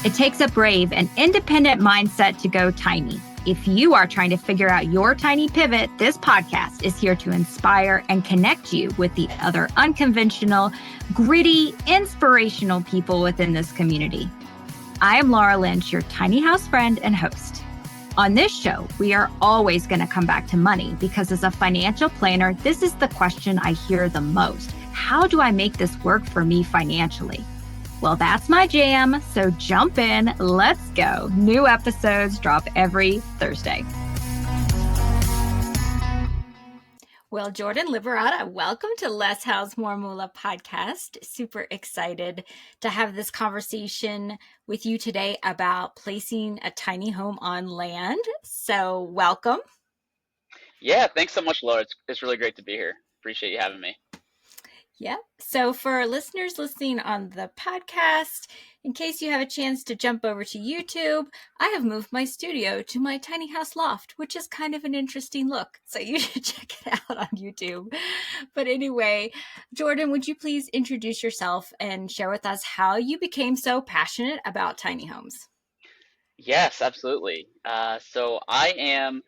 It takes a brave and independent mindset to go tiny. If you are trying to figure out your tiny pivot, this podcast is here to inspire and connect you with the other unconventional, gritty, inspirational people within this community. I am Laura Lynch, your tiny house friend and host. On this show, we are always going to come back to money because as a financial planner, this is the question I hear the most. How do I make this work for me financially? Well, that's my jam, so jump in, let's go. New episodes drop every Thursday. Well, Jordan Liberata, welcome to Less House, More Moolah podcast. Super excited to have this conversation with you today about placing a tiny home on land. So welcome. Yeah, thanks so much, Laura. It's really great to be here. Appreciate you having me. Yeah. So for listeners listening on the podcast, in case you have a chance to jump over to YouTube, I have moved my studio to my tiny house loft, which is kind of an interesting look. So you should check it out on YouTube. But anyway, Jordan, would you please introduce yourself and share with us how you became so passionate about tiny homes? Yes, absolutely. So I am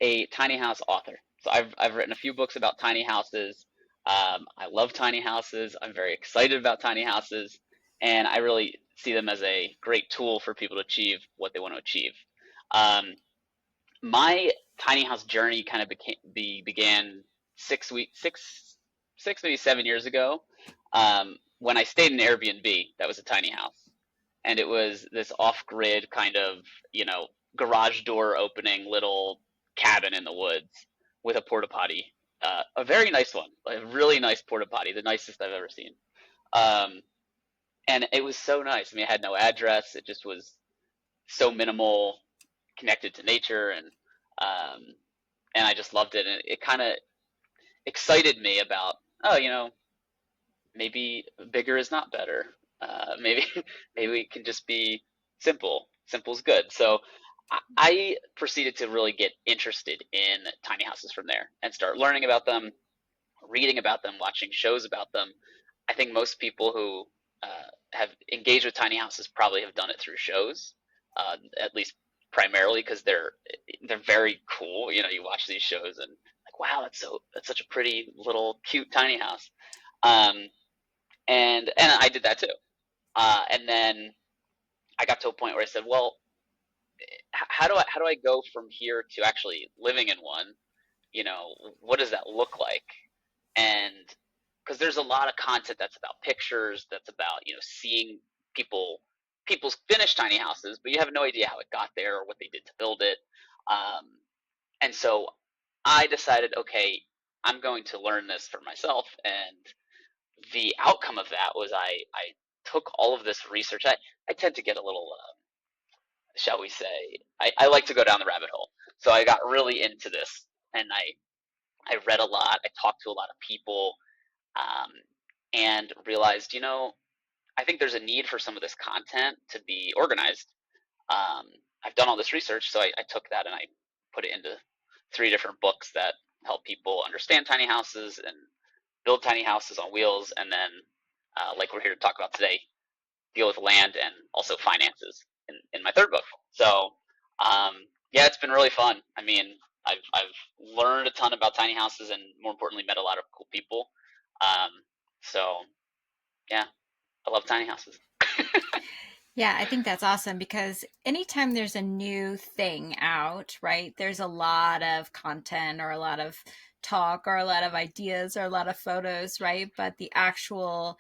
a tiny house author. So I've written a few books about tiny houses. I love tiny houses. I'm very excited about tiny houses, and I really see them as a great tool for people to achieve what they want to achieve. My tiny house journey kind of began 6 maybe 7 years ago, when I stayed in an Airbnb that was a tiny house, and it was this off-grid kind of, garage door opening little cabin in the woods with a porta potty, a very nice one, a really nice porta potty, the nicest I've ever seen. Um, and it was so nice. I mean, it had no address. It just was so minimal, connected to nature, um, and I just loved it. And it kind of excited me about, oh, maybe bigger is not better. Maybe maybe it can just be simple. Simple's good. So I proceeded to really get interested in tiny houses from there and start learning about them, reading about them, watching shows about them. I think most people who have engaged with tiny houses probably have done it through shows, at least primarily because they're very cool. You watch these shows and like, wow, that's such a pretty little cute tiny house. Um, and I did that too. And then I got to a point where I said, well, how do I go from here to actually living in one? What does that look like? And because there's a lot of content that's about pictures, that's about seeing people's finished tiny houses, but you have no idea how it got there or what they did to build it. Um, and so I decided, okay, I'm going to learn this for myself, and the outcome of that was I took all of this research. I tend to get a little, shall we say, I like to go down the rabbit hole. So I got really into this, and I read a lot. I talked to a lot of people, um, and realized, I think there's a need for some of this content to be organized. I've done all this research, so I took that and I put it into 3 different books that help people understand tiny houses and build tiny houses on wheels, and then, like we're here to talk about today, deal with land and also finances in my 3rd book. So, yeah, it's been really fun. I mean, I've learned a ton about tiny houses and, more importantly, met a lot of cool people. So, yeah, I love tiny houses. Yeah, I think that's awesome because anytime there's a new thing out, right, there's a lot of content or a lot of talk or a lot of ideas or a lot of photos, right? But the actual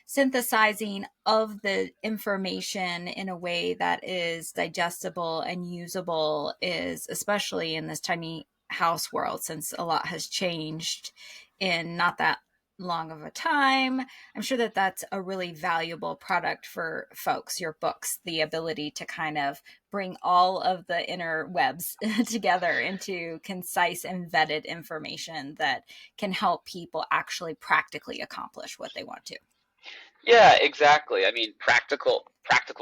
synthesizing of the information in a way that is digestible and usable is, especially in this tiny house world, since a lot has changed in not that long of a time. I'm sure that that's a really valuable product for folks, your books, the ability to kind of bring all of the interwebs together into concise and vetted information that can help people actually practically accomplish what they want to. Yeah, exactly. I mean, practical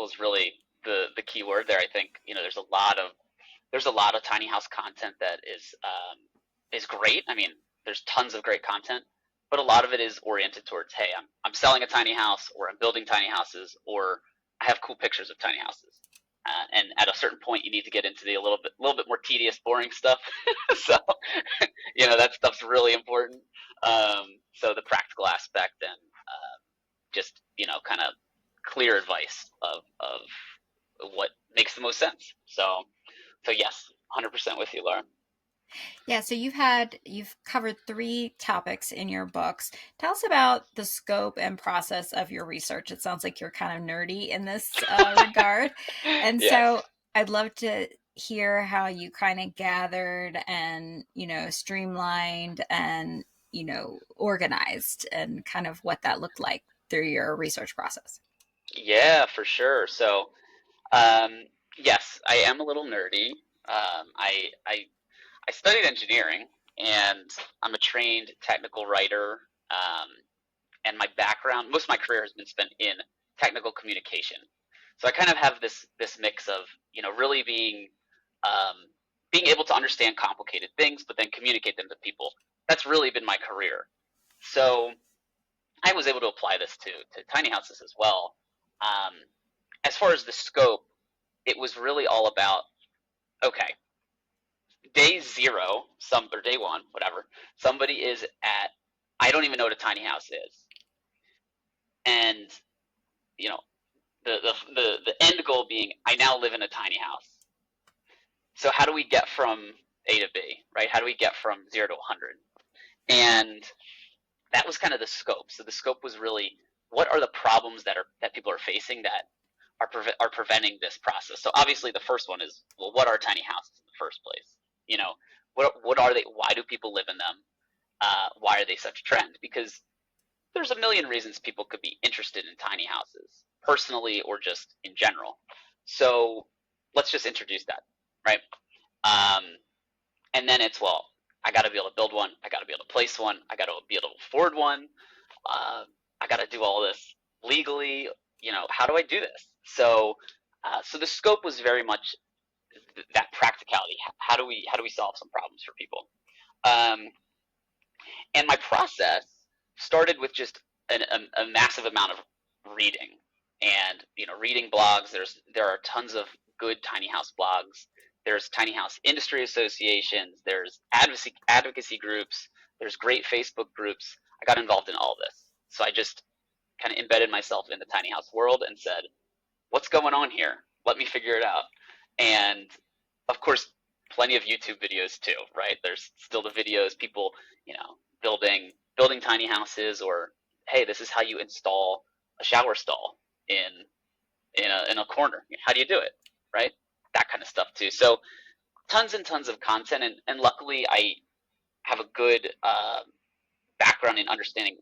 is really the key word there. I think, there's a lot of tiny house content that is great. I mean, there's tons of great content, but a lot of it is oriented towards, hey, I'm selling a tiny house, or I'm building tiny houses, or I have cool pictures of tiny houses. and at a certain point, you need to get into the a little bit more tedious, boring stuff. So, that stuff's really important. So the practical aspect and just kind of clear advice of what makes the most sense. So yes, 100% with you, Laura. Yeah, so you've covered three topics in your books. Tell us about the scope and process of your research. It sounds like you're kind of nerdy in this regard. And Yes. so I'd love to hear how you kind of gathered and, streamlined and, organized and kind of what that looked like through your research process. Yeah, for sure. So, um, yes, I am a little nerdy. I studied engineering, and I'm a trained technical writer. Um, and my background, most of my career has been spent in technical communication. So I kind of have this mix of really being able to understand complicated things, but then communicate them to people. That's really been my career. So I was able to apply this to tiny houses as well. Um, as far as the scope, it was really all about okay, day zero, some or day one, whatever. Somebody is at I don't even know what a tiny house is, and you know the end goal being I now live in a tiny house. So how do we get from A to B, right? How do we get from 0 to 100? And that was kind of the scope. So the scope was really what are the problems that people are facing that are preventing this process. So obviously the first one is, well, what are tiny houses in the first place? You know, what are they? Why do people live in them? Why are they such a trend? Because there's a million reasons people could be interested in tiny houses, personally or just in general. So let's just introduce that, right? Um, and then it's, well, I got to be able to build one. I got to be able to place one. I got to be able to afford one. Uh, I got to do all this legally. How do I do this? So the scope was very much that practicality. How do we solve some problems for people? Um, and my process started with just a massive amount of reading and reading blogs. There are tons of good tiny house blogs. There's tiny house industry associations. There's advocacy groups. There's great Facebook groups. I got involved in all this, so I just kind of embedded myself in the tiny house world and said, what's going on here? Let me figure it out. And of course, plenty of YouTube videos too, right? There's still the videos, people, building tiny houses, or hey, this is how you install a shower stall in a corner. How do you do it, right? That kind of stuff too. So tons and tons of content, and luckily I have a good background in understanding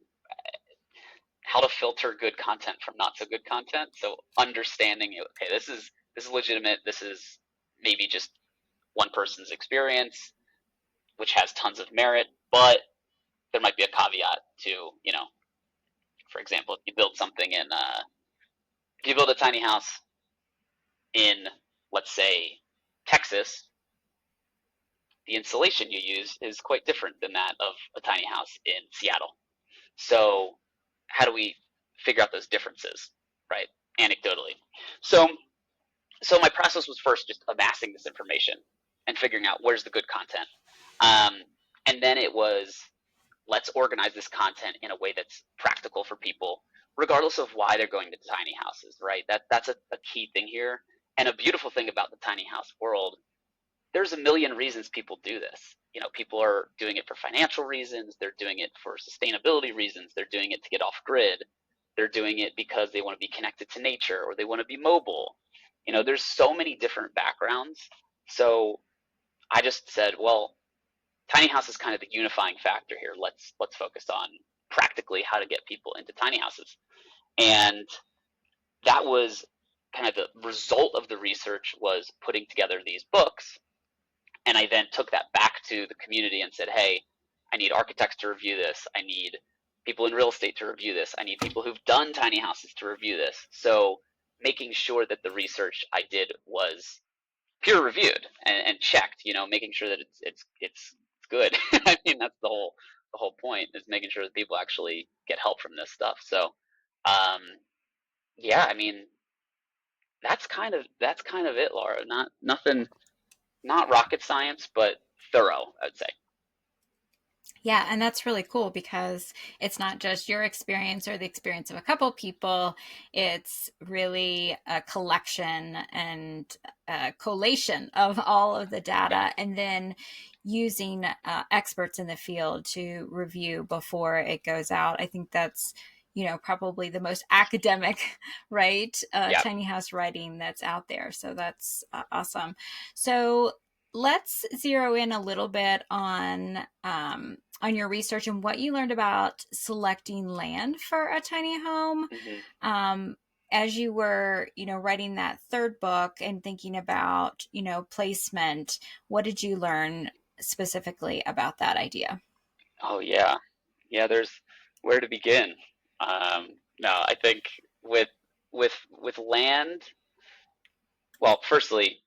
how to filter good content from not so good content. So understanding, okay, this is legitimate. This is maybe just one person's experience, which has tons of merit, but there might be a caveat to, for example, if you build a tiny house in, let's say, Texas, the insulation you use is quite different than that of a tiny house in Seattle. So how do we figure out those differences, right? Anecdotally. So so my process was first just amassing this information and figuring out where's the good content. Um, and then it was, let's organize this content in a way that's practical for people, regardless of why they're going to tiny houses, right? That's a key thing here. And a beautiful thing about the tiny house world, there's a million reasons people do this. People are doing it for financial reasons. They're doing it for sustainability reasons. They're doing it to get off grid. They're doing it because they want to be connected to nature, or they want to be mobile. There's so many different backgrounds. So I just said, well, tiny house is kind of the unifying factor here. Let's focus on practically how to get people into tiny houses. And that was kind of the result of the research, was putting together these books. And I then took that back to the community and said, hey, I need architects to review this. I need people in real estate to review this. I need people who've done tiny houses to review this. So making sure that the research I did was peer reviewed and checked, making sure that it's good. I mean, that's the whole point, is making sure that people actually get help from this stuff. So, um, yeah, I mean, that's kind of it, Laura. Not nothing, not rocket science, but thorough, I'd say. Yeah, and that's really cool because it's not just your experience or the experience of a couple people. It's really a collection and a collation of all of the Yeah, data, and then using experts in the field to review before it goes out. I think that's, probably the most academic, right? yeah. Tiny house writing that's out there. So that's awesome. So let's zero in a little bit on your research and what you learned about selecting land for a tiny home, hmm um, as you were, writing that third book and thinking about, placement. What did you learn specifically about that idea? Oh yeah, yeah. There's where to begin. No, I think with with land. Well, firstly,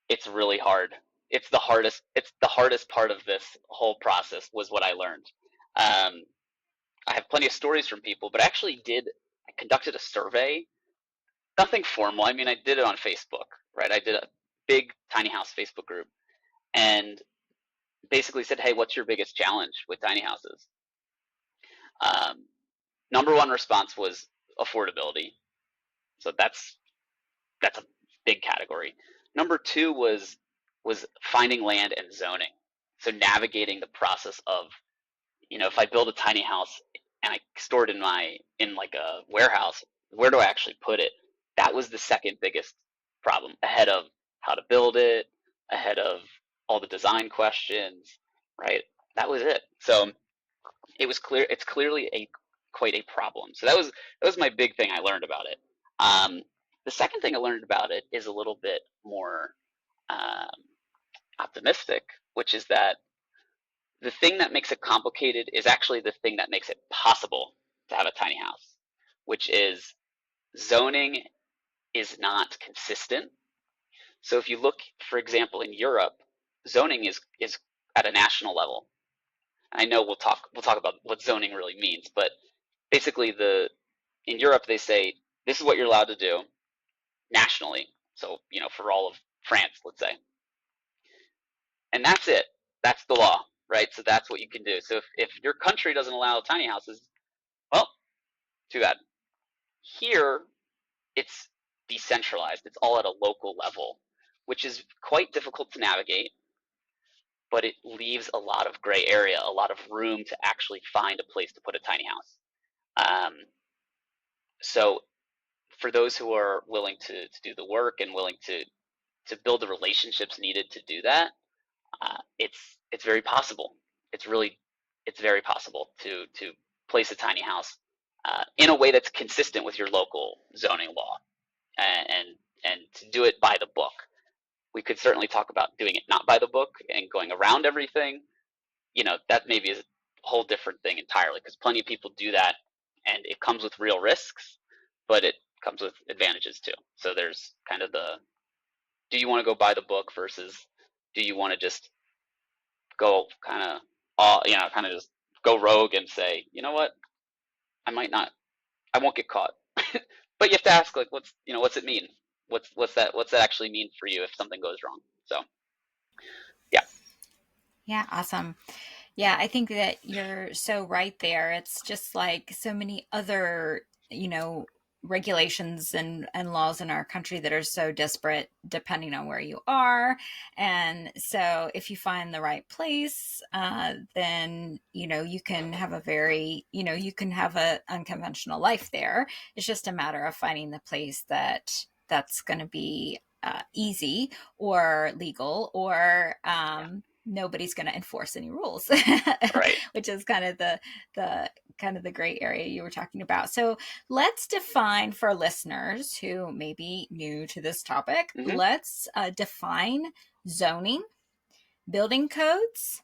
it's really hard. It's the hardest part of this whole process was what I learned. Um, I have plenty of stories from people, but I conducted a survey. Nothing formal. I mean, I did it on Facebook, right? I did a big tiny house Facebook group and basically said, "Hey, what's your biggest challenge with tiny houses?" Um, Number one response was affordability. So that's a big category. Number two was finding land and zoning. So navigating the process of, if I build a tiny house and I store it in like a warehouse, where do I actually put it? That was the second biggest problem, ahead of how to build it, ahead of all the design questions, right? That was it. So it was clear. It's clearly a quite a problem. So that was my big thing I learned about it. The second thing I learned about it is a little bit more um, optimistic, which is that the thing that makes it complicated is actually the thing that makes it possible to have a tiny house, which is zoning is not consistent. So if you look, for example, in Europe, zoning is at a national level. I know we'll talk about what zoning really means, but basically the in Europe they say this is what you're allowed to do nationally. So, for all of France, let's say. And that's it. That's the law, right? So that's what you can do. So if your country doesn't allow tiny houses, well, too bad. Here, it's decentralized. It's all at a local level, which is quite difficult to navigate, but it leaves a lot of gray area, a lot of room to actually find a place to put a tiny house. Um, so for those who are willing to do the work and willing to build the relationships needed to do that, it's very possible. It's really it's very possible to place a tiny house in a way that's consistent with your local zoning law, and and to do it by the book. We could certainly talk about doing it not by the book and going around everything. That maybe is a whole different thing entirely, because plenty of people do that, and it comes with real risks, but it comes with advantages too. So there's kind of the, do you want to go by the book versus do you want to just go kind of just go rogue and say, you know what, I might not, I won't get caught. But you have to ask, like, what's it mean? What's that actually mean for you if something goes wrong? So yeah. Yeah, awesome. Yeah, I think that you're so right there. It's just like so many other, regulations and laws in our country that are so disparate depending on where you are. And so if you find the right place, then, you can have you can have a unconventional life there. It's just a matter of finding the place that's going to be easy or legal or Yeah. nobody's going to enforce any rules, Right. which is the kind of the gray area you were talking about. So let's define for listeners who may be new to this topic. hmm Let's define zoning, building codes,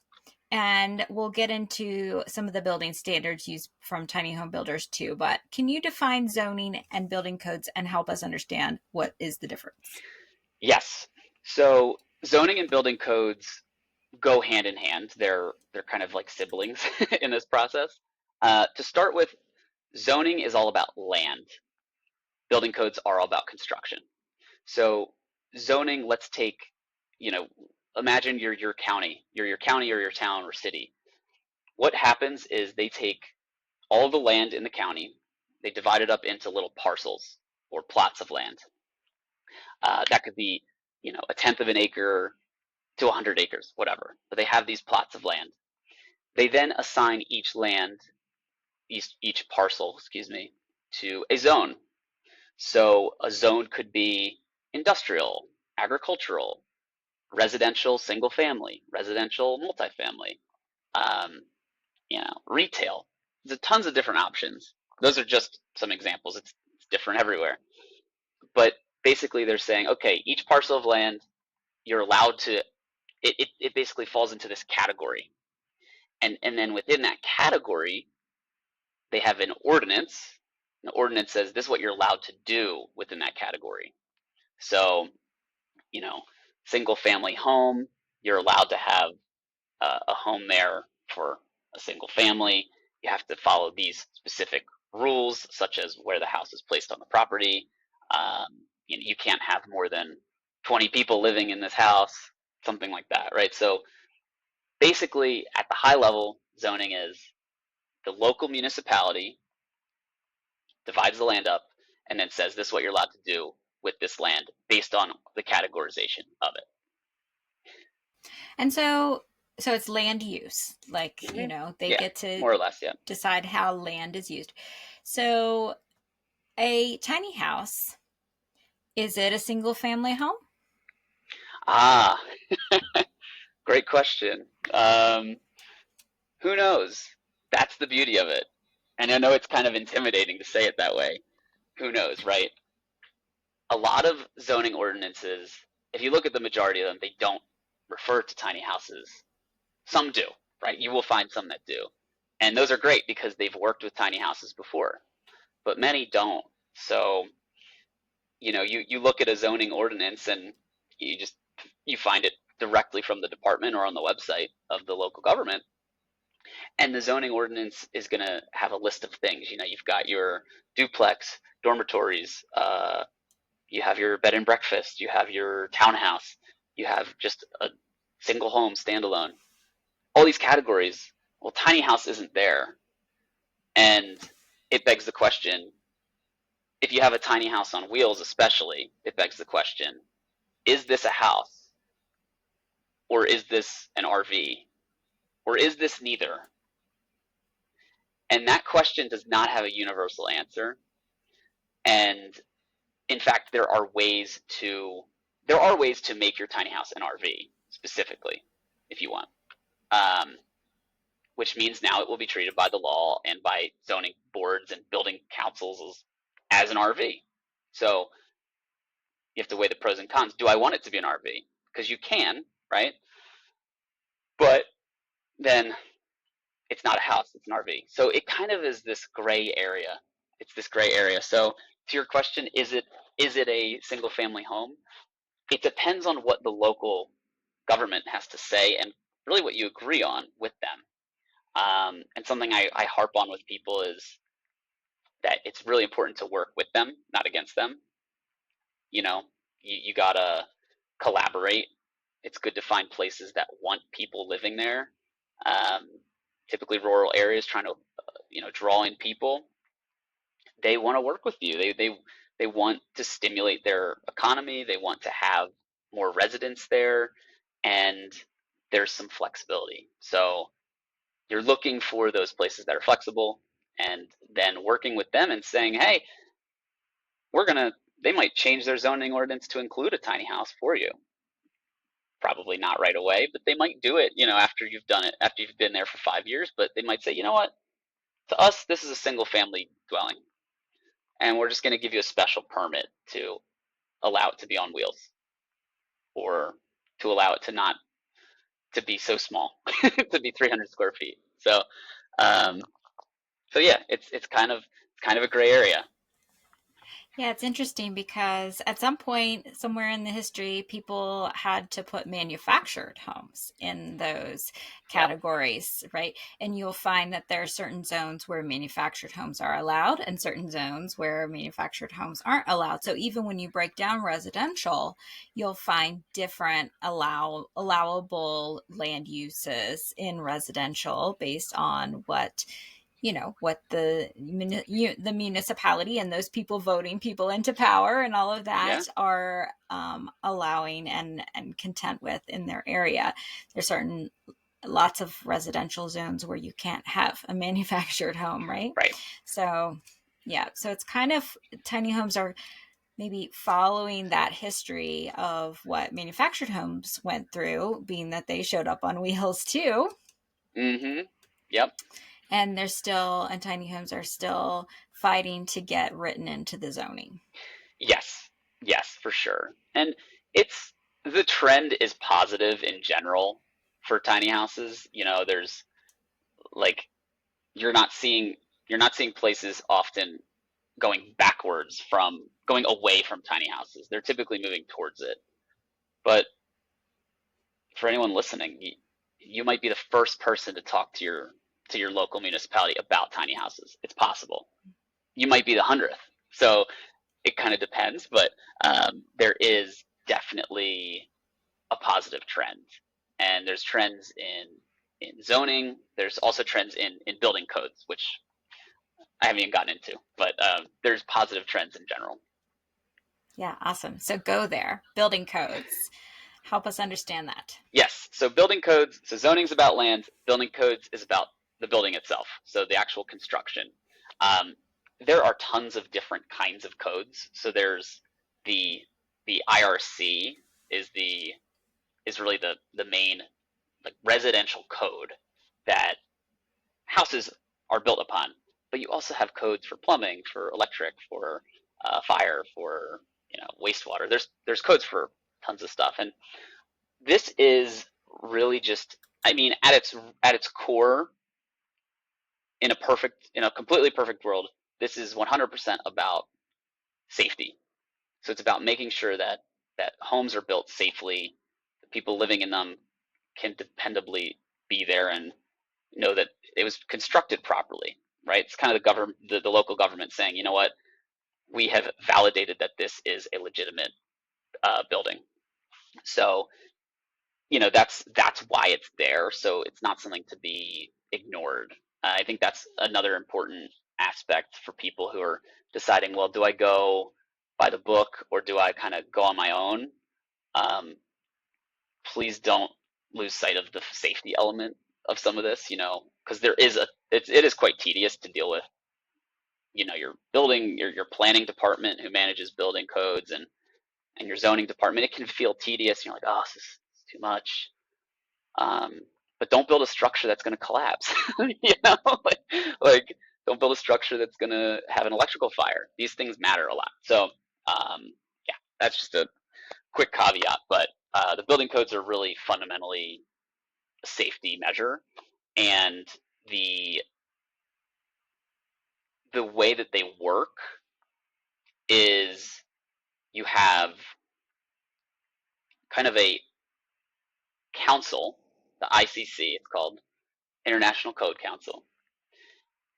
and we'll get into some of the building standards used from tiny home builders too. But can you define zoning and building codes and help us understand what is the difference? Yes. So zoning and building codes go hand in hand. They're kind of like siblings in this process. To start with, zoning is all about land. Building codes are all about construction. So zoning, let's take, you know, imagine your county, your county or your town or city. What happens is they take all the land in the county, they divide it up into little parcels or plots of land. That could be, a tenth of an acre to 100 acres, whatever. But they have these plots of land. They then assign each land, each parcel, excuse me, to a zone. So a zone could be industrial, agricultural, residential single family, residential multifamily, um, retail. There's tons of different options. Those are just some examples. It's different everywhere. But basically, they're saying, okay, each parcel of land, you're allowed to, it basically falls into this category. And then within that category, they have an ordinance. The ordinance says this is what you're allowed to do within that category. So, you know, single family home, you're allowed to have a home there for a single family. You have to follow these specific rules, such as where the house is placed on the property. You can't have more than 20 people living in this house, something like that, right? So basically, at the high level, zoning is the local municipality divides the land up and then says this is what you're allowed to do with this land based on the categorization of it. And so it's land use. Like, they Yeah, get to more or less, yeah. decide how land is used. So a tiny house, is it a single family home? Ah, great question. Who knows? That's the beauty of it. And I know it's kind of intimidating to say it that way. Who knows, right? A lot of zoning ordinances, if you look at the majority of them, they don't refer to tiny houses. Some do, right? You will find some that do. And those are great because they've worked with tiny houses before, but many don't. So, you look at a zoning ordinance and you find it directly from the department or on the website of the local government. And the zoning ordinance is going to have a list of things. You've got your duplex, dormitories, you have your bed and breakfast, you have your townhouse, you have just a single home, standalone. All these categories. Well, tiny house isn't there. And it begs the question, if you have a tiny house on wheels, especially, it begs the question, is this a house? Or is this an RV? Or is this neither? And that question does not have a universal answer. And in fact, there are ways to make your tiny house an RV specifically, if you want, um, which means now it will be treated by the law and by zoning boards and building councils as an RV. So you have to weigh the pros and cons. Do I want it to be an RV? Because you can, right? But then it's not a house; it's an RV. So it kind of is this gray area. It's this gray area. So to your question, is it a single family home? It depends on what the local government has to say and really what you agree on with them. And something I harp on with people is that it's really important to work with them, not against them. You know, you gotta collaborate. It's good to find places that want people living there. Um, Typically, rural areas trying to, draw in people. They want to work with you. They want to stimulate their economy. They want to have more residents there, and there's some flexibility. So you're looking for those places that are flexible, and then working with them and saying, hey, we're gonna. They might change their zoning ordinance to include a tiny house for you. Probably not right away, but they might do it, after you've done it, after you've been there for 5 years. But they might say, you know what, to us, this is a single family dwelling, and we're just going to give you a special permit to allow it to be on wheels, or to allow it to not to be so small, to be 300 square feet. Um, so yeah, it's kind of a gray area. Yeah, it's interesting because at some point, somewhere in the history, people had to put manufactured homes in those Yep. categories, right? And you'll find that there are certain zones where manufactured homes are allowed and certain zones where manufactured homes aren't allowed. So even when you break down residential, you'll find different allowable land uses in residential based on what the municipality and those people voting people into power and all of Yeah. that are allowing and content with in their area. There's certain lots of residential zones where you can't have a manufactured home, right? Right. So yeah, so it's kind of tiny homes are maybe following that history of what manufactured homes went through, being that they showed up on wheels too. Mm-hmm. Yep. And they're still and tiny homes are still fighting to get written into the zoning. Yes. Yes, for sure. And it's the trend is positive in general for tiny houses. There's like you're not seeing you're not seeing places often going away from tiny houses. They're typically moving towards it. But for anyone listening, you might be the first person to talk to your local municipality about tiny houses. It's possible. You might be the 100th. So it kind of depends, but there is definitely a positive trend, and there's trends in zoning. There's also trends in building codes, which I haven't even gotten into, but there's positive trends in general. Yeah, awesome. So go there. Building codes. Help us understand that. Yes, so building codes. So zoning's about land. Building codes is about the building itself. So the actual construction. Um, there are tons of different kinds of codes. So there's the IRC is the is really the main like residential code that houses are built upon. But you also have codes for plumbing, for electric, for fire, for wastewater. There's codes for tons of stuff, and this is really just, I mean, at its core, in a completely perfect world, this is 100% about safety. So it's about making sure that homes are built safely, the people living in them can dependably be there and know that it was constructed properly, right? It's kind of the local government saying, you know what, we have validated that this is a legitimate building. So that's why it's there. So it's not something to be ignored. I think that's another important aspect for people who are deciding, well, do I go by the book or do I kind of go on my own? Um, please don't lose sight of the safety element of some of this, because it is quite tedious to deal with. Your building, your planning department who manages building codes and your zoning department. It can feel tedious. You're like, oh, this is too much. Um, but don't build a structure that's going to collapse. you know, like, like don't build a structure that's going to have an electrical fire. These things matter a lot. So yeah, that's just a quick caveat. But the building codes are really fundamentally a safety measure, and the the way that they work is you have kind of a council, the ICC, it's called International Code Council,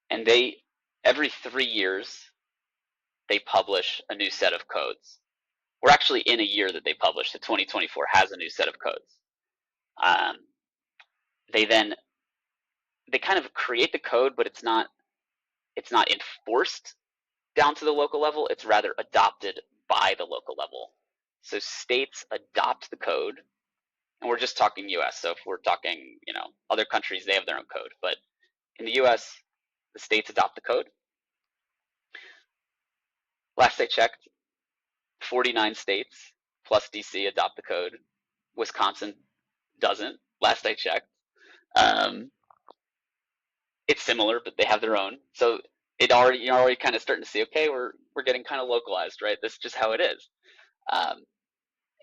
and they every 3 years they publish a new set of codes. We're actually in a year that they published. So 2024 has a new set of codes. Um, they then they kind of create the code, but it's not enforced down to the local level. It's rather adopted by the local level. So states adopt the code, and we're just talking U.S. So if we're talking, other countries, they have their own code. But in the U.S., the states adopt the code. Last I checked, 49 states plus DC adopt the code. Wisconsin doesn't. Last I checked, um, it's similar, but they have their own. So you're already kind of starting to see, okay, we're getting kind of localized, right? This is just how it is. Um,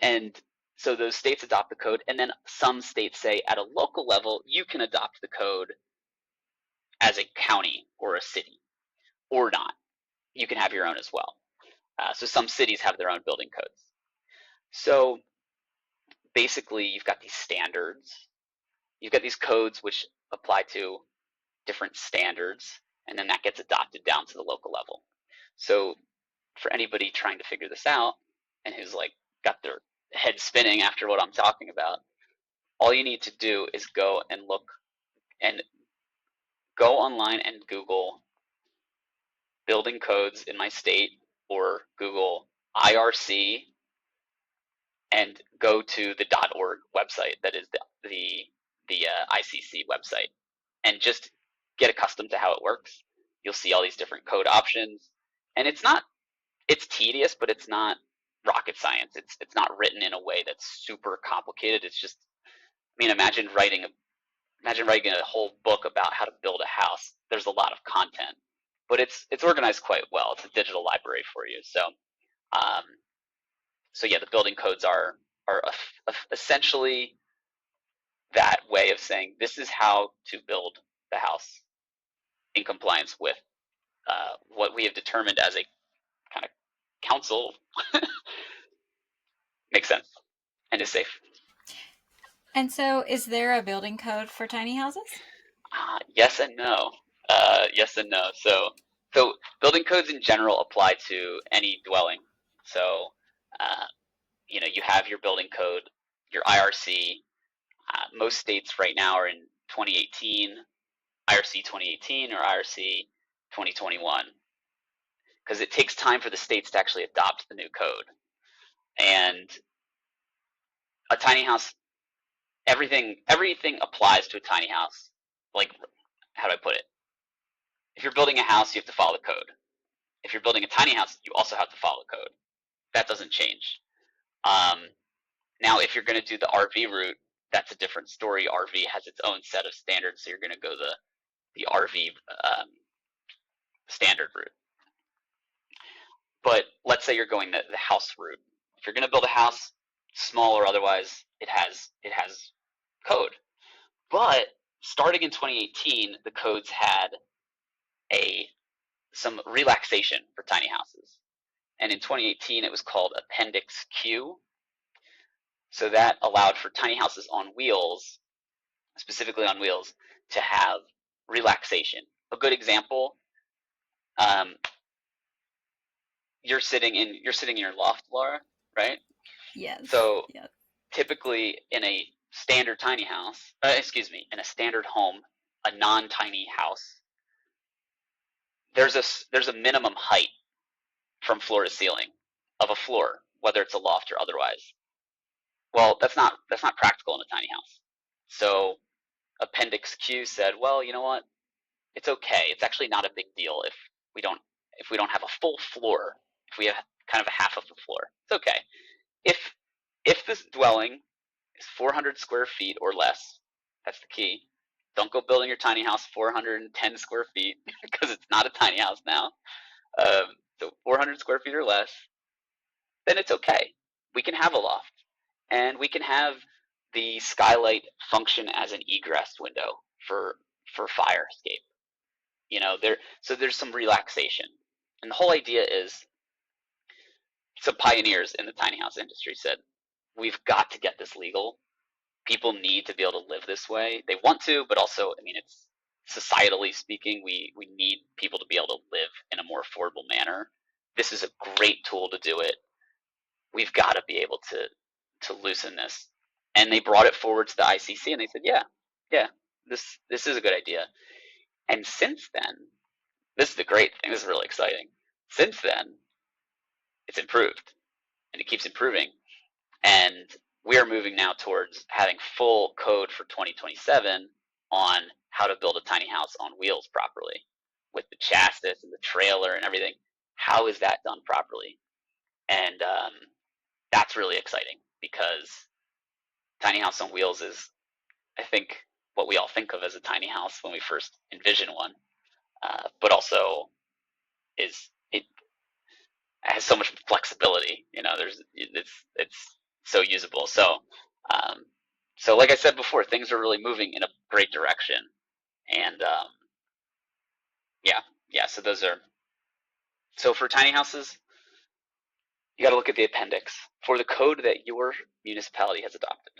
and so those states adopt the code, and then some states say at a local level you can adopt the code as a county or a city, or not. You can have your own as well. So some cities have their own building codes. So basically, you've got these standards, you've got these codes which apply to different standards, and then that gets adopted down to the local level. So for anybody trying to figure this out and who's like got their head spinning after what I'm talking about, all you need to do is and go online and Google building codes in my state, or Google IRC, and go to the .org website, that is the ICC website, and just get accustomed to how it works. You'll see all these different code options, and it's tedious, but it's not rocket science. It's not written in a way that's super complicated. It's just, I mean, imagine writing a whole book about how to build a house. There's a lot of content, but it's organized quite well. It's a digital library for you. Um, so yeah, the building codes are essentially that way of saying this is how to build the house in compliance with what we have determined as a kind of council makes sense and is safe. And so, is there a building code for tiny houses? Yes and no. Yes and no. So building codes in general apply to any dwelling. So, uh, you have your building code, your IRC. Most states right now are in 2018, IRC 2018 or IRC 2021, because it takes time for the states to actually adopt the new code. And a tiny house, everything applies to a tiny house. Like, how do I put it? If you're building a house, you have to follow the code. If you're building a tiny house, you also have to follow the code. That doesn't change. Um, Now, if you're going to do the RV route, that's a different story. RV has its own set of standards, so you're going to go the RV standard route. But let's say you're going the house route. If you're going to build a house, small or otherwise, it has code. But starting in 2018, the codes had a some relaxation for tiny houses, and in 2018 it was called Appendix Q. So that allowed for tiny houses on wheels, specifically on wheels, to have relaxation. A good example: um, you're sitting in your loft, Laura, right? Yes. So Yes. typically in a standard tiny house, in a standard home, a non-tiny house, there's a minimum height from floor to ceiling of a floor, whether it's a loft or otherwise. Well, that's not practical in a tiny house. So Appendix Q said, well, you know what? It's okay. It's actually not a big deal we don't if we don't have a full floor. If we have kind of a half of the floor, it's okay. If if this dwelling is 400 square feet or less, that's the key. Don't go building your tiny house 410 square feet because it's not a tiny house now. So 400 square feet or less, then it's okay. We can have a loft, and we can have the skylight function as an egress window for fire escape. There's some relaxation, and the whole idea is some pioneers in the tiny house industry said we've got to get this legal. People need to be able to live this way. They want to, but also, I mean, it's societally speaking, we need people to be able to live in a more affordable manner. This is a great tool to do it. We've got to be able to loosen this. And they brought it forward to the ICC, and they said, yeah, yeah, this is a good idea. And since then, this is the great thing. This is really exciting. Since then, it's improved, and it keeps improving. And we are moving now towards having full code for 2027 on how to build a tiny house on wheels properly with the chassis and the trailer and everything. How is that done properly? And that's really exciting because tiny house on wheels is, I think, what we all think of as a tiny house when we first envision one, but also it has so much flexibility. It's so usable. Um, so like I said before, things are really moving in a great direction, and yeah, yeah. So for tiny houses, You got to look at the appendix for the code that your municipality has adopted.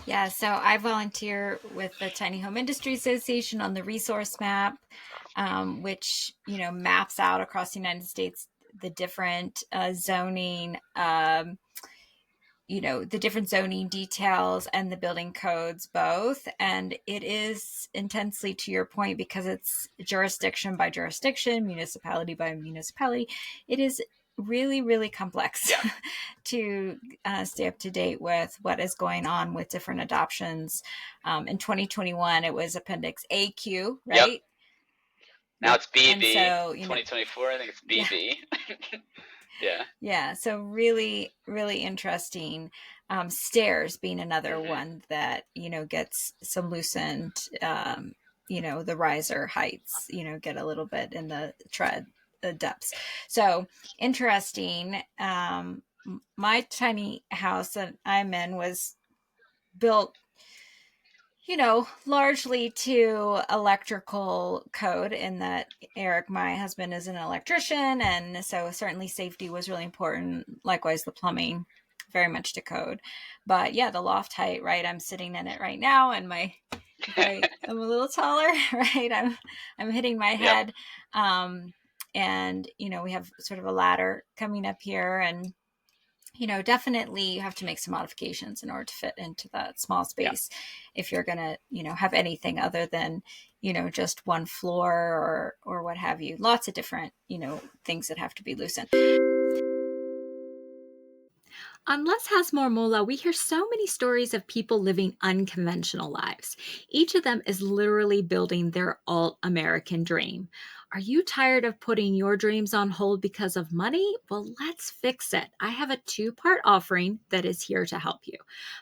Yeah, so I volunteer with the Tiny Home Industry Association on the resource map, which maps out across the United States the different zoning the different zoning details and the building codes both. And it is intensely, to your point, because it's jurisdiction by jurisdiction, municipality by municipality, it is really, really complex Yeah. to stay up to date with what is going on with different adoptions. In 2021 it was appendix AQ, Yep. right? Now Yep. it's And BB. so 2024, I think it's yeah. BB. Yeah. Yeah, so really, really interesting. Stairs being another Hmm. one that gets some loosened. The riser heights get a little bit in the tread the depths. So interesting. My tiny house that I'm in was built largely to electrical code, in that Eric, my husband, is an electrician. And so certainly safety was really important. Likewise, the plumbing, very much to code. But yeah, the loft height, right? I'm sitting in it right now. And if I am a little taller, right, I'm hitting my Yep. head. And, we have sort of a ladder coming up here. And definitely you have to make some modifications in order to fit into that small Yeah. space if you're going to, have anything other than, just one floor or what have you. Lots of different, things that have to be loosened. On Less House More Mola, we hear so many stories of people living unconventional lives. Each of them is literally building their alt American dream. Are you tired of putting your dreams on hold because of money? Well, let's fix it. I have a two-part offering that is here to help you.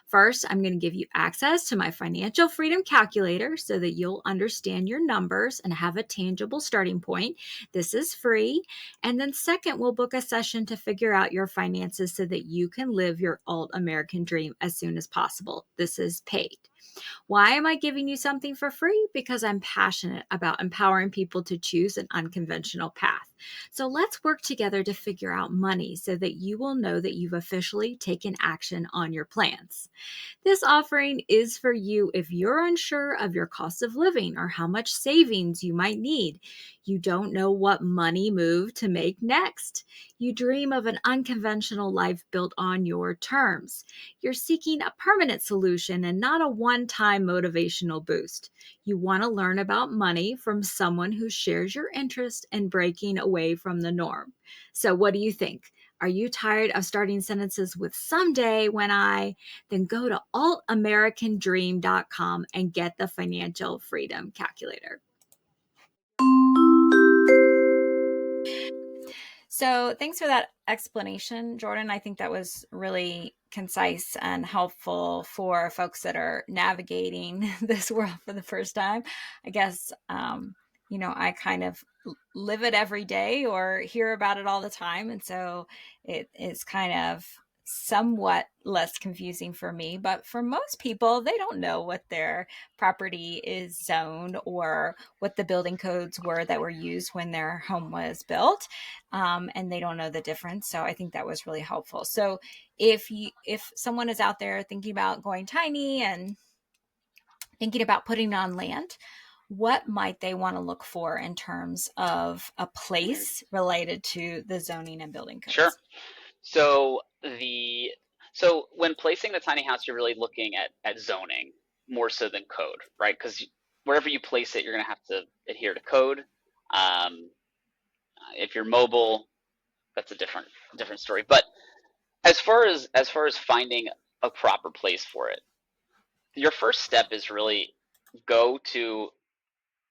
First, I'm going to give you access to my financial freedom calculator so that you'll understand your numbers and have a tangible starting point. This is free. And then, second, we'll book a session to figure out your finances so that you can live your alt American dream as soon as possible. This is paid. Why am I giving you something for free? Because I'm passionate about empowering people to choose an unconventional path. So let's work together to figure out money so that you will know that you've officially taken action on your plans. This offering is for you if you're unsure of your cost of living or how much savings you might need. You don't know what money move to make next. You dream of an unconventional life built on your terms. You're seeking a permanent solution and not a one time motivational boost. You want to learn about money from someone who shares your interest in breaking away from the norm. So, what do you think? Are you tired of starting sentences with someday when I? Then go to altamericandream.com and get the financial freedom calculator. So, thanks for that explanation, Jordan. I think that was really concise and helpful for folks that are navigating this world for the first time. I guess, I kind of live it every day or hear about it all the time. And so it is kind of somewhat less confusing for me. But for most people, they don't know what their property is zoned or what the building codes were that were used when their home was built, and they don't know the difference. So I think that was really helpful. So if someone is out there thinking about going tiny and thinking about putting on land, what might they want to look for in terms of a Hmm. place related to the zoning and building Sure. codes? So when placing the tiny house, you're really looking at zoning more so than code, right? Because wherever you place it, you're going to have to adhere to code. Um, if you're mobile, that's a different story. But as far as finding a proper place for it, your first step is really go to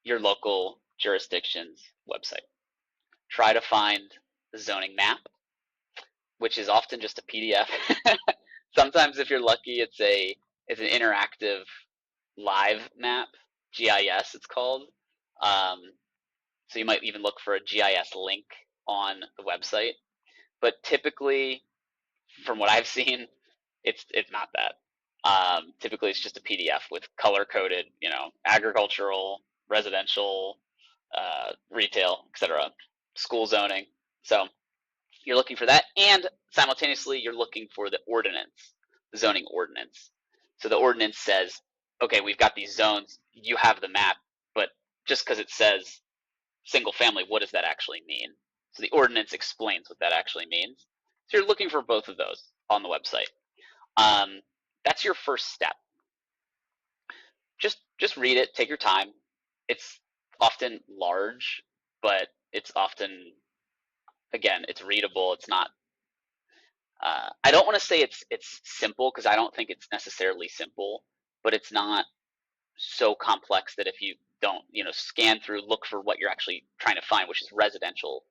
your local jurisdiction's website. Try to find the zoning map, which is often just a PDF. Sometimes, if you're lucky, it's an interactive live map, GIS it's called. Um, so you might even look for a GIS link on the website. But typically, from what I've seen, it's not that. Typically, it's just a PDF with color coded, agricultural, residential, retail, etc. school zoning. So you're looking for that, and simultaneously you're looking for the ordinance, the zoning ordinance. So the ordinance says, okay, we've got these zones, you have the map, but just because it says single family, what does that actually mean? So the ordinance explains what that actually means. So you're looking for both of those on the website. Um, that's your first step. Just read it, take your time. It's often large, but it's often, again, it's readable. It's not. I don't want to say it's simple because I don't think it's necessarily simple, but it's not so complex that if you don't scan through, look for what you're actually trying to find, which is residential,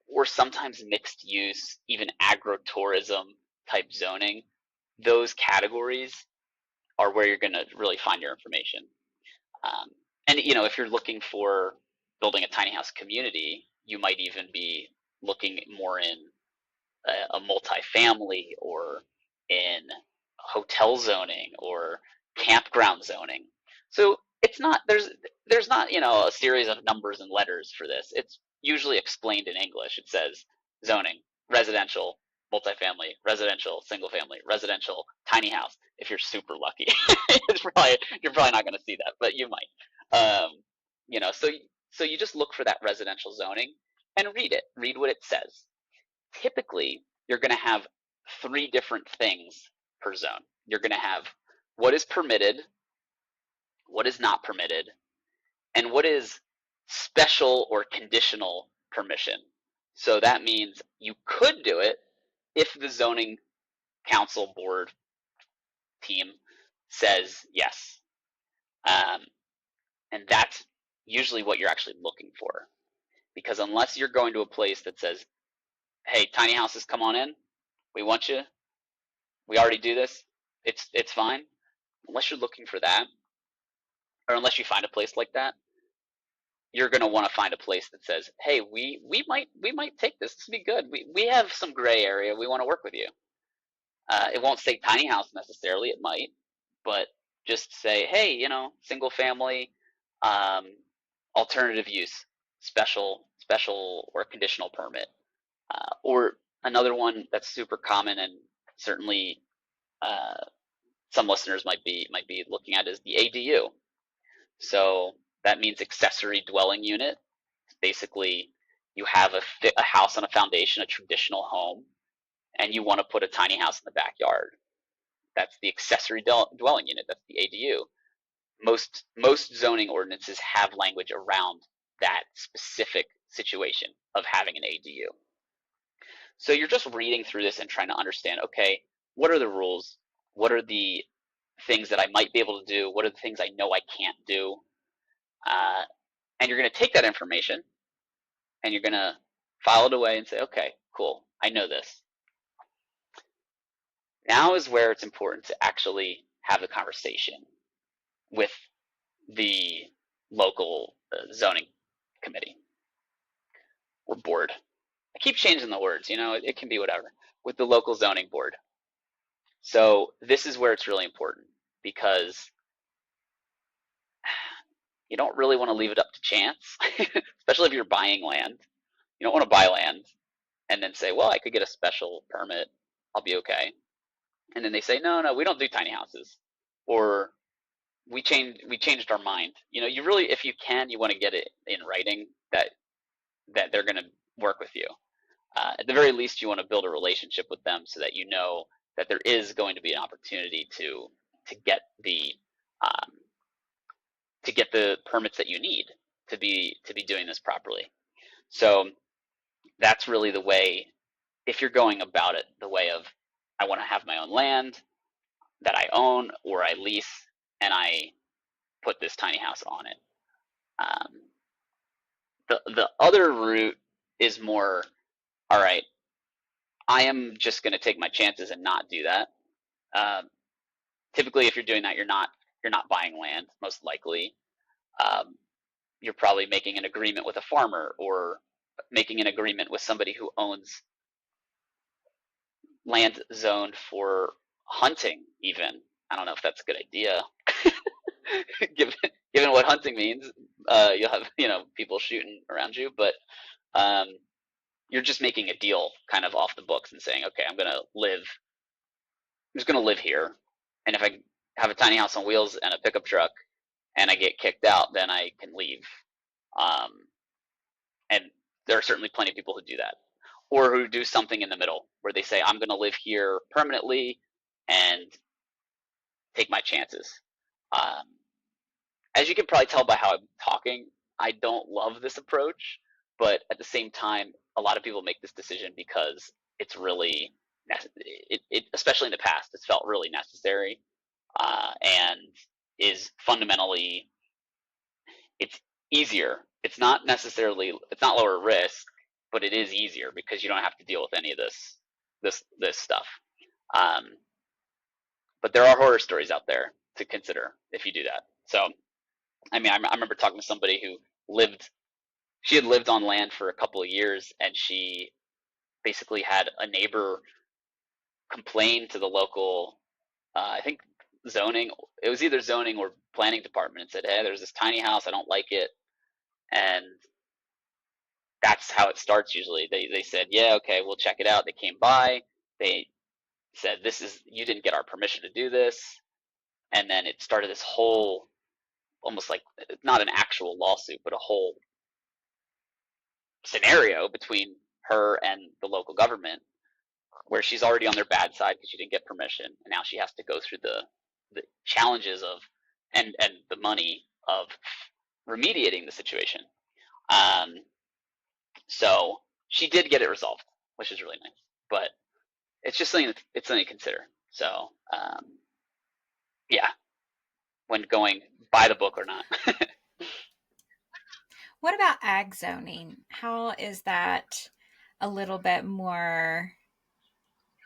or sometimes mixed use, even agritourism type zoning. Those categories are where you're going to really find your information. Um, and if you're looking for building a tiny house community, you might even be looking more in a multifamily or in hotel zoning or campground zoning. So it's not there's not a series of numbers and letters for this. It's usually explained in English. It says zoning, residential, multifamily, residential, single family, residential, tiny house. If you're super lucky, you're probably not going to see that, but you might. So you just look for that residential zoning and read it. Read what it says. Typically you're going to have three different things per zone. You're going to have what is permitted, what is not permitted, and what is special or conditional permission. So that means you could do it if the zoning council board team says yes. Um, and that's usually what you're actually looking for. Because unless you're going to a place that says, hey, tiny houses, come on in, we want you, we already do this, it's fine. Unless you're looking for that, or unless you find a place like that, you're going to want to find a place that says, "Hey, we might take this. This would be good. We have some gray area. We want to work with you." It won't say tiny house necessarily. It might, but just say, "Hey, single family, um, alternative use, special or conditional permit," or another one that's super common and certainly uh, some listeners might be looking at is the ADU. So that means accessory dwelling unit. Basically, you have a house on a foundation, a traditional home, and you want to put a tiny house in the backyard. That's the accessory dwelling unit. That's the ADU. Most zoning ordinances have language around that specific situation of having an ADU. So you're just reading through this and trying to understand, okay, what are the rules? What are the things that I might be able to do? What are the things I know I can't do? Uh, and you're going to take that information and you're going to file it away and say, okay, cool, I know this. Now is where it's important to actually have the conversation with the local zoning committee or board. I keep changing the words, it can be whatever, with the local zoning board. So this is where it's really important because you don't really want to leave it up to chance, especially if you're buying land. You don't want to buy land and then say, well, I could get a special permit. I'll be okay. And then they say, no, no, we don't do tiny houses. Or we changed our mind. You really, if you can, you want to get it in writing that they're going to work with you. At the very least, you want to build a relationship with them so that you know that there is going to be an opportunity to get the um, to get the permits that you need to be doing this properly. So that's really the way, if you're going about it the way of, I want to have my own land that I own or I lease, and I put this tiny house on it. Um, the other route is more, all right, I am just going to take my chances and not do that. Um, Typically, if you're doing that, you're not buying land, most likely. Um, you're probably making an agreement with a farmer or making an agreement with somebody who owns land zoned for hunting. Even, I don't know if that's a good idea, given given what hunting means. You'll have people shooting around you, but um, you're just making a deal kind of off the books and saying, okay, I'm just gonna live here, and if I have a tiny house on wheels and a pickup truck, and I get kicked out, then I can leave. Um, and there are certainly plenty of people who do that, or who do something in the middle where they say, I'm gonna live here permanently and take my chances. Um, as you can probably tell by how I'm talking, I don't love this approach, but at the same time, a lot of people make this decision because it's really, especially in the past, it's felt really necessary, and is fundamentally, it's easier. It's not lower risk, but it is easier because you don't have to deal with any of this stuff. Um, but there are horror stories out there to consider if you do that. So I mean, I remember talking to somebody who lived, she had lived on land for a couple of years, and she basically had a neighbor complain to the local, I think zoning, it was either zoning or planning department, and said, hey, there's this tiny house, I don't like it. And that's how it starts usually. They said, yeah, okay, we'll check it out. They came by, they said, you didn't get our permission to do this. And then it started this whole, almost like, not an actual lawsuit, but a whole scenario between her and the local government, where she's already on their bad side because she didn't get permission, and now she has to go through the challenges of, and the money of remediating the situation. Um, so she did get it resolved, which is really nice. But it's just something it's something to consider. So yeah, when going by the book or not. What about ag zoning? How is that a little bit more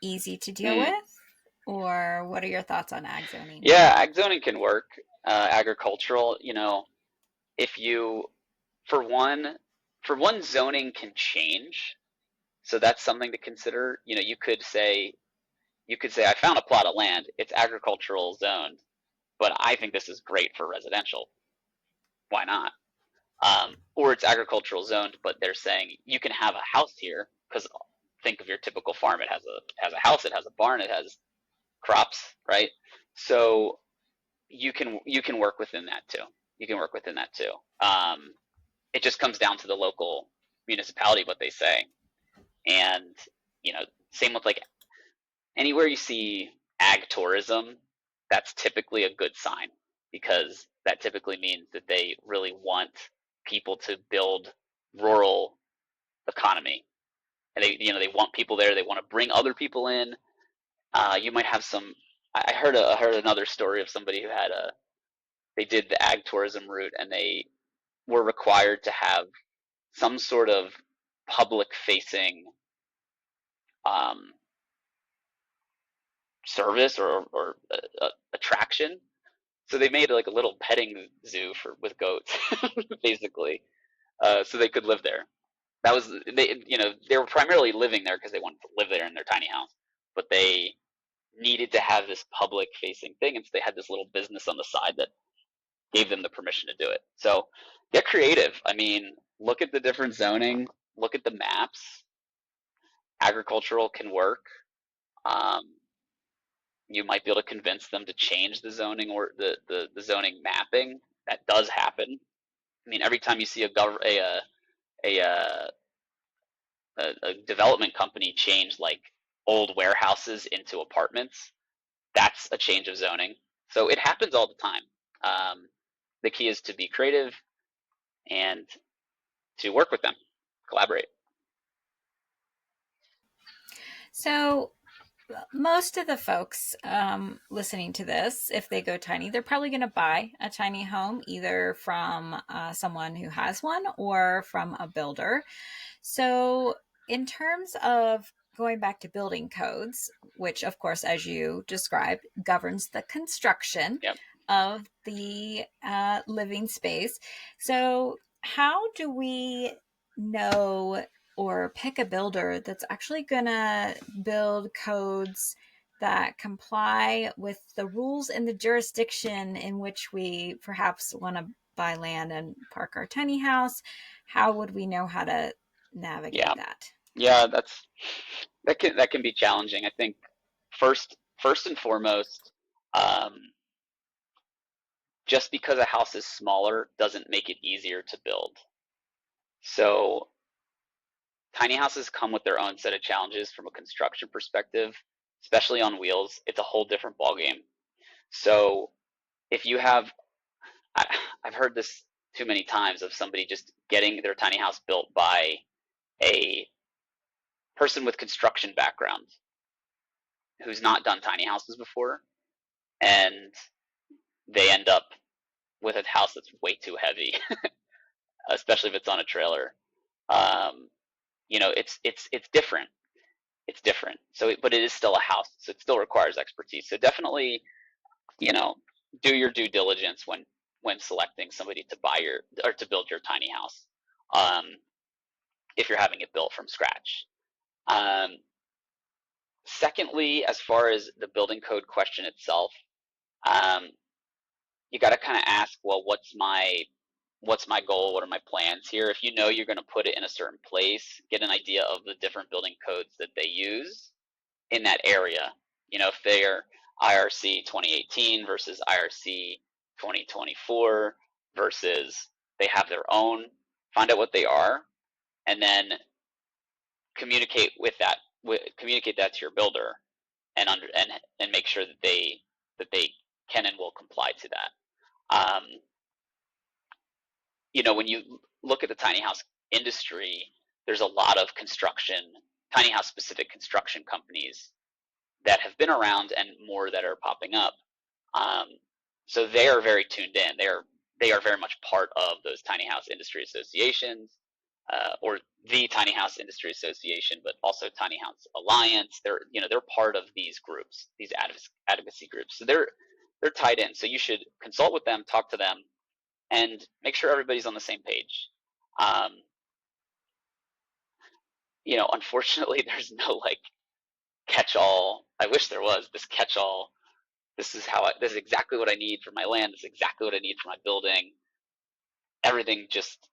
easy to deal Hmm. with? Or what are your thoughts on ag zoning? Yeah, ag zoning can work. Agricultural, if you, for one, zoning can change, so that's something to consider. You could say I found a plot of land, it's agricultural zoned, but I think this is great for residential. Why not? Or it's agricultural zoned, but they're saying you can have a house here because think of your typical farm. It has a house, it has a barn, it has crops, right? So you can work within that too. You can work within that too. It just comes down to the local municipality what they say, and you know, same with like anywhere you see ag tourism, that's typically a good sign because that typically means that they really want people to build rural economy, and they want people there. They want to bring other people in. You might have some. I heard another story of somebody who had a they did the ag tourism route, and they were required to have some sort of public facing um, service or attraction. So they made like a little petting zoo with goats, basically, so they could live there. That was they were primarily living there because they wanted to live there in their tiny house, but they needed to have this public facing thing, and so they had this little business on the side that gave them the permission to do it. So get creative. I mean, look at the different zoning, look at the maps. Agricultural can work. Um, you might be able to convince them to change the zoning or the zoning mapping. That does happen. I mean, every time you see a development company change like old warehouses into apartments, that's a change of zoning. So it happens all the time. Um, the key is to be creative and to work with them, collaborate. So, most of the folks listening to this, if they go tiny, they're probably going to buy a tiny home either from someone who has one or from a builder. So, in terms of going back to building codes, which, of course, as you described, governs the construction Yep. of the living space. So, how do we know or pick a builder that's actually going to build codes that comply with the rules in the jurisdiction in which we perhaps want to buy land and park our tiny house? How would we know how to Yeah. navigate that. Yeah, that can be challenging. I think first and foremost, um, just because a house is smaller doesn't make it easier to build. So tiny houses come with their own set of challenges from a construction perspective, especially on wheels. It's a whole different ballgame. So if you have, I, I've heard this too many times of somebody just getting their tiny house built by a person with construction background who's not done tiny houses before, and they end up with a house that's way too heavy, especially if it's on a trailer. Um, it's different. It's different. So, but it is still a house, so it still requires expertise. So definitely, you know, do your due diligence when selecting somebody to buy your or to build your tiny house. Um, if you're having it built from scratch. Um, Secondly, as far as the building code question itself, um, you got to kind of ask, well, what's my goal? What are my plans here? If you know you're going to put it in a certain place, get an idea of the different building codes that they use in that area. If they're IRC 2018 versus IRC 2024 versus they have their own, find out what they are, and then communicate with that. Communicate that to your builder, and make sure that they can and will comply to that. When you look at the tiny house industry, there's a lot of tiny house specific construction companies that have been around and more that are popping up. Um, so they are very tuned in. They are very much part of those tiny house industry associations, or the Tiny House Industry Association, but also Tiny House Alliance. They're part of these groups, these advocacy groups. So they're tied in. So you should consult with them, talk to them, and make sure everybody's on the same page. Um, unfortunately, there's no like catch-all. I wish there was this catch-all. This is exactly what I need for my land. This is exactly what I need for my building. Everything just,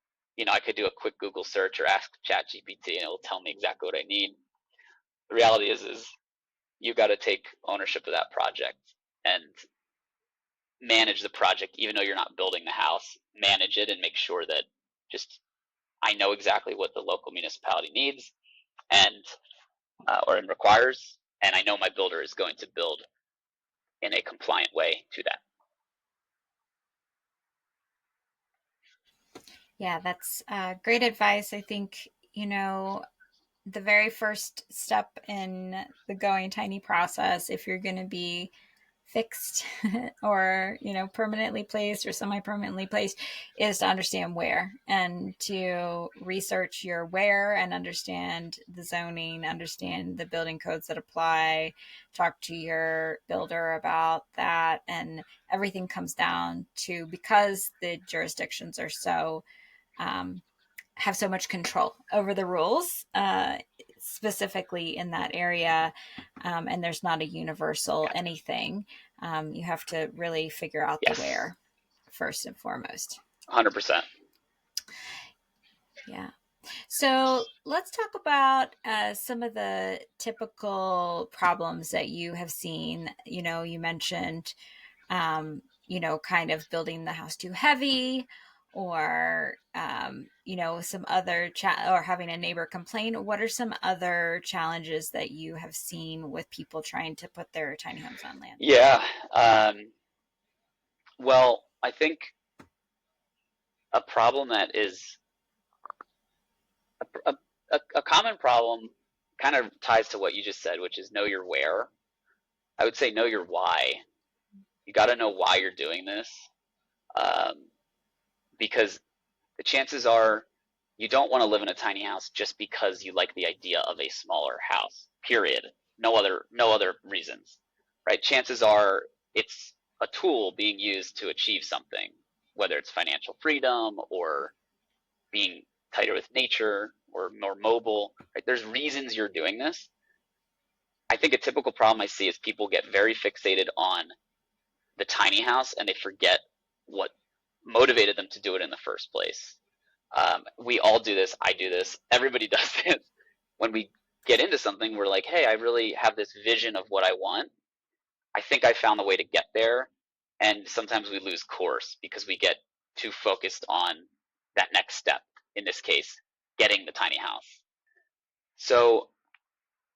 I could do a quick Google search or ask ChatGPT, and it'll tell me exactly what I need. The reality is you got to take ownership of that project and manage the project, even though you're not building the house. Manage it and make sure that just I know exactly what the local municipality needs and or requires, and I know my builder is going to build in a compliant way to that. Yeah, that's great advice. I think, the very first step in the going tiny process, if you're going to be fixed or permanently placed or semi-permanently placed, is to understand where and to research your where and understand the zoning, understand the building codes that apply, talk to your builder about that. And everything comes down to, because the jurisdictions are so um, have so much control over the rules, specifically in that area, and there's not a universal anything. You have to really figure out the Yes, where first and foremost. 100%. Yeah. So let's talk about some of the typical problems that you have seen. You mentioned kind of building the house too heavy, or, some other or having a neighbor complain. What are some other challenges that you have seen with people trying to put their tiny homes on land? Yeah. Well, I think a problem that is a, a common problem kind of ties to what you just said, which is know your where. I would say know your why. You got to know why you're doing this, um, because the chances are you don't want to live in a tiny house just because you like the idea of a smaller house. Period. No other reasons, right? Chances are it's a tool being used to achieve something, whether it's financial freedom or being tighter with nature or more mobile. Right? There's reasons you're doing this. I think a typical problem I see is people get very fixated on the tiny house and they forget what motivated them to do it in the first place. we all do this. I do this. Everybody does this. When we get into something, we're like, hey, I really have this vision of what I want. I think I found the way to get there. And sometimes we lose course because we get too focused on that next step. In this case, getting the tiny house. So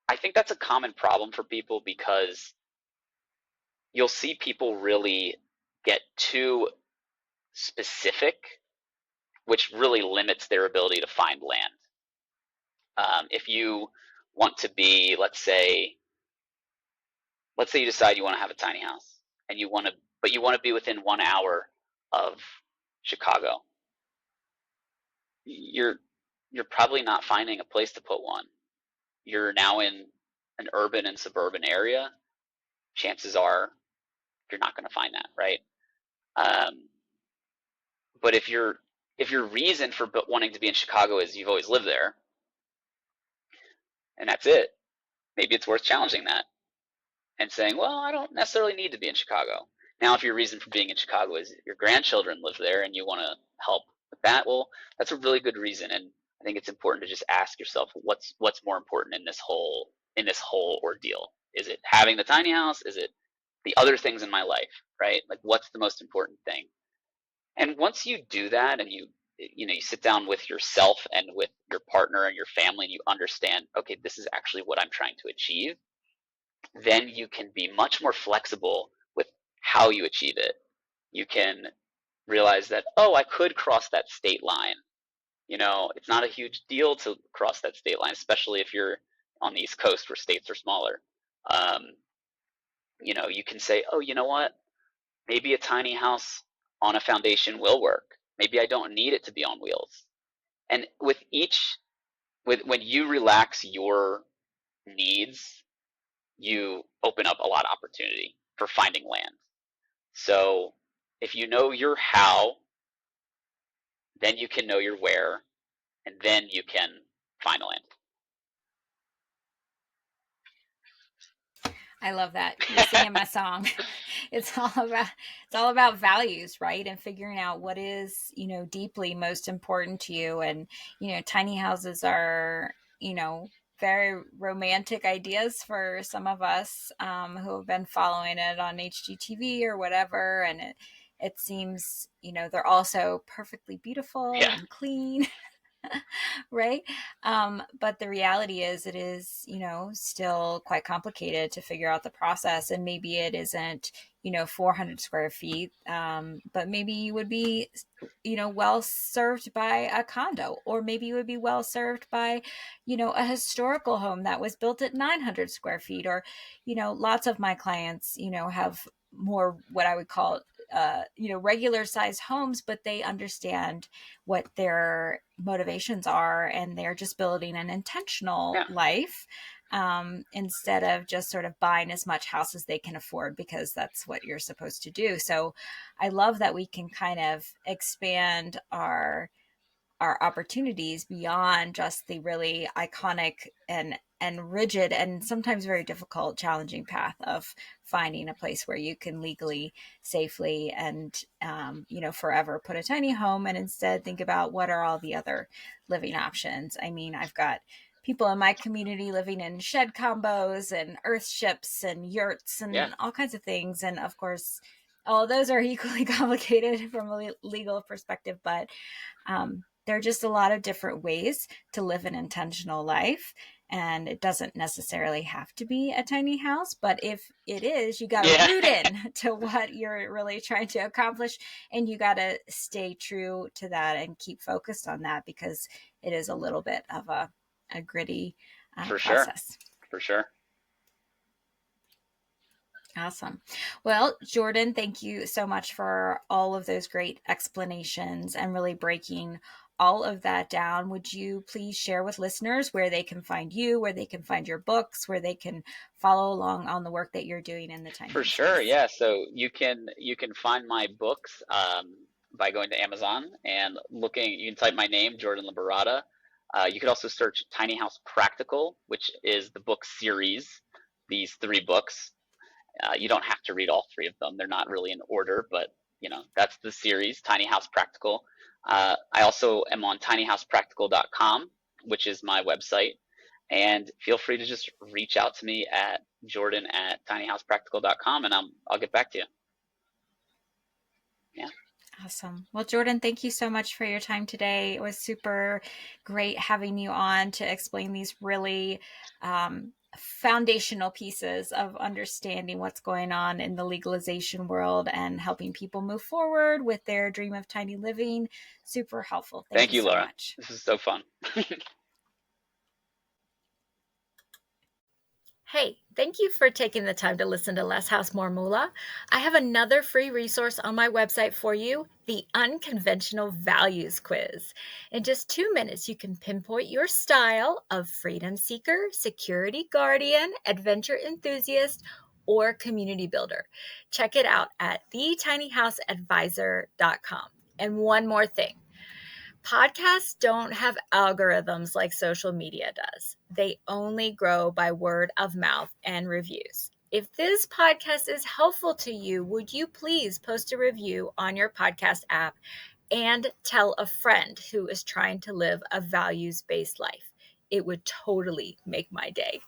I think that's a common problem for people because you'll see people really get too specific, which really limits their ability to find land. If you want to be, let's say you decide you want to have a tiny house and but you want to be within 1 hour of Chicago, you're you're probably not finding a place to put one. You're now in an urban and suburban area. Chances are you're not going to find that, right? Um, but if your reason for wanting to be in Chicago is you've always lived there and that's it, maybe it's worth challenging that and saying, well, I don't necessarily need to be in Chicago. Now, if your reason for being in Chicago is your grandchildren live there and you want to help with that, well, that's a really good reason. And I think it's important to just ask yourself what's more important in this whole ordeal. Is it having the tiny house? Is it the other things in my life? Right? Like, what's the most important thing? And once you do that, and you sit down with yourself and with your partner and your family, and you understand, okay, this is actually what I'm trying to achieve, then you can be much more flexible with how you achieve it. You can realize that, oh, I could cross that state line. It's not a huge deal to cross that state line, especially if you're on the East Coast where states are smaller. Um, you can say, oh, you know what? Maybe a tiny house on a foundation will work. Maybe I don't need it to be on wheels. And when you relax your needs, you open up a lot of opportunity for finding land. So if you know your how, then you can know your where, and then you can find land. I love that. You're singing my song. It's all about values, right? And figuring out what is, deeply most important to you. And, tiny houses are, very romantic ideas for some of us who have been following it on HGTV or whatever. And it seems, they're also perfectly beautiful Yeah, and clean. Right? But the reality is, it is, still quite complicated to figure out the process. And maybe it isn't, 400 square feet, but maybe you would be, well served by a condo, or maybe you would be well served by, a historical home that was built at 900 square feet. Or, lots of my clients, have more what I would call regular size homes, but they understand what their motivations are, and they're just building an intentional yeah, life, instead of just sort of buying as much house as they can afford because that's what you're supposed to do. So I love that we can kind of expand our opportunities beyond just the really iconic and rigid and sometimes very difficult, challenging path of finding a place where you can legally, safely, and forever put a tiny home, and instead think about what are all the other living options. I mean, I've got people in my community living in shed combos and earth ships and yurts yeah, and all kinds of things, and of course all of those are equally complicated from a legal perspective, but there are just a lot of different ways to live an intentional life. And it doesn't necessarily have to be a tiny house, but if it is, you got to yeah, root in to what you're really trying to accomplish. And you got to stay true to that and keep focused on that, because it is a little bit of a gritty for sure, process. for sure. Awesome. Well, Jordan, thank you so much for all of those great explanations and really breaking all of that down. Would you please share with listeners where they can find you, where they can find your books, where they can follow along on the work that you're doing in the tiny For home sure, space? yeah. So you can find my books by going to Amazon and looking. You can type my name, Jordan Liberata. You could also search Tiny House Practical, which is the book series. These three books. You don't have to read all three of them; they're not really in order, but that's the series, Tiny House Practical. I also am on tinyhousepractical.com, which is my website. And feel free to just reach out to me at jordan@tinyhousepractical.com, and I'll get back to you. Yeah. Awesome. Well, Jordan, thank you so much for your time today. It was super great having you on to explain these really foundational pieces of understanding what's going on in the legalization world and helping people move forward with their dream of tiny living. Super helpful. Thank Thank you you, so Laura. much. This is so fun. Hey, thank you for taking the time to listen to Less House, More Moolah. I have another free resource on my website for you, the Unconventional Values Quiz. In just 2 minutes, you can pinpoint your style of freedom seeker, security guardian, adventure enthusiast, or community builder. Check it out at thetinyhouseadvisor.com. And one more thing. Podcasts don't have algorithms like social media does. They only grow by word of mouth and reviews. If this podcast is helpful to you, would you please post a review on your podcast app and tell a friend who is trying to live a values based life? It would totally make my day.